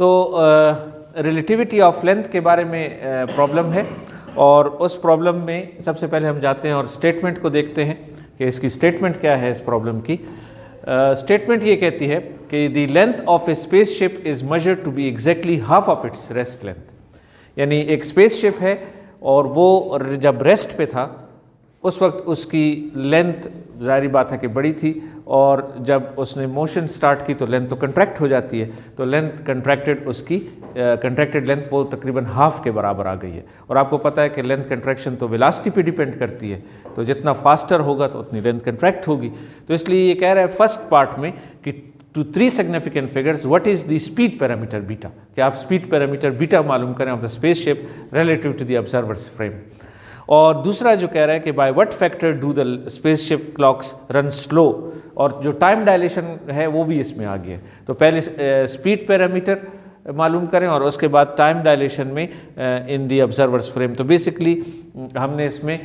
तो relativity of length के बारे में प्रॉब्लम है, और उस प्रॉब्लम में सबसे पहले हम जाते हैं और स्टेटमेंट को देखते हैं कि इसकी स्टेटमेंट क्या है इस प्रॉब्लम की। स्टेटमेंट ये कहती है कि the length of a spaceship is measured to be exactly half of its rest length. यानी एक स्पेसशिप है और वो जब रेस्ट पे था उस वक्त उसकी लेंथ ज़ाहिर बात है कि बड़ी थी, और जब उसने मोशन स्टार्ट की तो लेंथ तो कंट्रैक्ट हो जाती है, तो लेंथ कंट्रैक्टेड उसकी कंट्रैक्टेड लेंथ वो तकरीबन हाफ के बराबर आ गई है। और आपको पता है कि लेंथ कंट्रैक्शन तो वेलोसिटी पे डिपेंड करती है, तो जितना फास्टर होगा तो उतनी लेंथ कंट्रैक्ट होगी। तो इसलिए ये कह रहा है फर्स्ट पार्ट में कि to 3 significant figures what is the speed parameter beta, कि आप स्पीड पैरामीटर बीटा मालूम करें of the spaceship relative to the observers frame. और दूसरा जो कह रहा है कि by what factor do the spaceship clocks run slow, और जो टाइम डायलेशन है वो भी इसमें आ गया है। तो पहले स्पीड पैरामीटर मालूम करें और उसके बाद टाइम डायलेशन में इन दी ऑब्जर्वर्स फ्रेम। तो बेसिकली हमने इसमें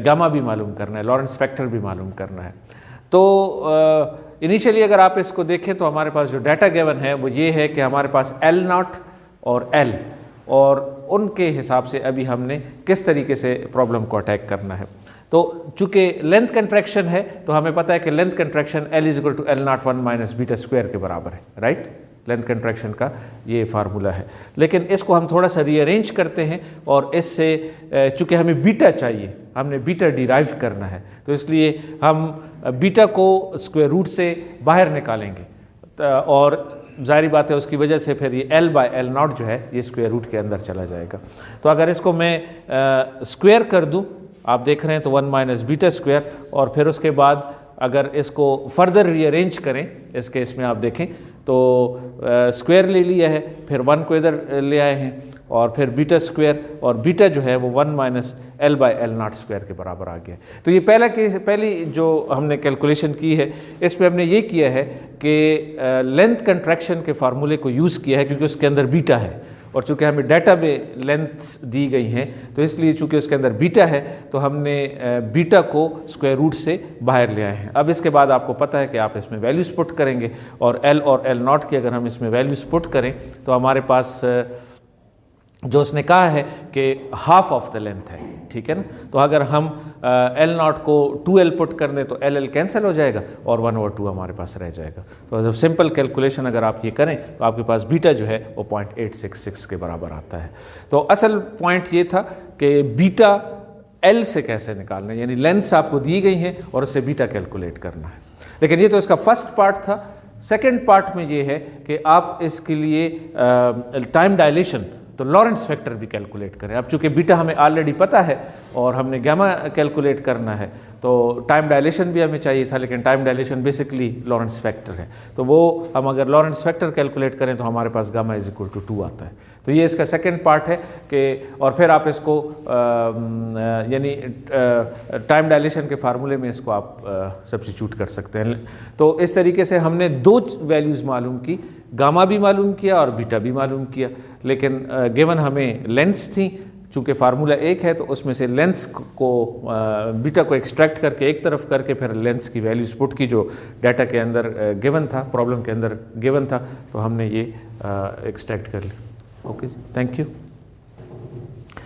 गामा भी मालूम करना है, लॉरेंस फैक्टर भी मालूम करना है। तो इनिशियली अगर आप इसको देखें तो हमारे पास जो डाटा गिवन है वो ये है कि हमारे पास L0 और L, और उनके हिसाब से अभी हमने किस तरीके से प्रॉब्लम को अटैक करना है। तो चूंकि लेंथ कंट्रैक्शन है तो हमें पता है कि length contraction L = L01 - beta square के बराबर है, राइट। लेंथ कंट्रैक्शन का ये फार्मूला है, लेकिन इसको हम थोड़ा सा रीअरेंज करते हैं और इससे चूंकि हमें बीटा चाहिए, हमने बीटा डिराइव करना है, तो इसलिए हम बीटा को स्क्वायर रूट से बाहर निकालेंगे, और जाहिर बात है उसकी वजह से फिर ये L/L0 जो है ये स्क्वायर रूट के अंदर चला जाएगा। तो अगर इसको मैं स्क्वायर कर दूं, आप देख रहे हैं तो 1 - बीटा स्क्वायर, और फिर उसके बाद अगर इसको फर्दर रीअरेंज करें इस केस में आप देखें तो स्क्वायर ले लिया है, फिर 1 को इधर ले आए हैं, और फिर बीटा स्क्वायर, और बीटा जो है वो 1 - L/L0 स्क्वायर के बराबर आ गया। तो ये पहली जो हमने कैलकुलेशन की है इसमें हमने ये किया है कि लेंथ कंट्रैक्शन के फार्मूले को यूज़ किया है, क्योंकि उसके अंदर बीटा है, और चूंकि हमें डाटा में लेंथ्स दी गई हैं तो इसलिए चूंकि उसके अंदर बीटा है तो हमने बीटा को स्क्वायर रूट से बाहर ले आए हैं। अब इसके बाद आपको पता है कि आप इसमें वैल्यूज पुट करेंगे, और L और L0 की अगर हम इसमें वैल्यूज पुट करें तो हमारे पास जो उसने कहा है कि हाफ ऑफ द लेंथ है, ठीक है ना। तो अगर हम L0 को 2L पुट कर दें तो LL कैंसिल हो जाएगा और 1 और 2 हमारे पास रह जाएगा। तो जब सिंपल कैलकुलेशन अगर आप ये करें तो आपके पास बीटा जो है वो 0.866 के बराबर आता है। तो असल पॉइंट ये था कि बीटा L से कैसे निकालना है, यानी लेंथ्स आपको दी गई हैं और उससे बीटा कैलकुलेट करना है। लेकिन ये तो इसका फर्स्ट पार्ट था। सेकेंड पार्ट में ये है कि आप इसके लिए टाइम डायलेशन, तो लॉरेंस फैक्टर भी कैलकुलेट करें। अब चूंकि बीटा हमें ऑलरेडी पता है और हमने गामा कैलकुलेट करना है, तो टाइम डायलेशन भी हमें चाहिए था, लेकिन time dilation basically Lawrence factor है, तो वो हम अगर लॉरेंस फैक्टर कैलकुलेट करें तो हमारे पास गामा = 2 आता है। तो ये इसका सेकंड पार्ट है कि, और फिर आप इसको यानी टाइम डायलेशन के फार्मूले में इसको आप सब्स्टिट्यूट कर सकते हैं। तो इस तरीके से हमने 2 वैल्यूज़ मालूम की, गामा भी मालूम किया और बीटा भी मालूम किया, लेकिन गिवन हमें लेंथ्स थी, चूँकि फार्मूला एक है तो उसमें से लेंथ्स को बीटा को एक्सट्रैक्ट करके एक तरफ करके फिर लेंथ्स की वैल्यूज पुट की जो डाटा के अंदर गिवन था, प्रॉब्लम के अंदर गिवन था, तो हमने ये एक्सट्रैक्ट कर लिया। Okay, thank you.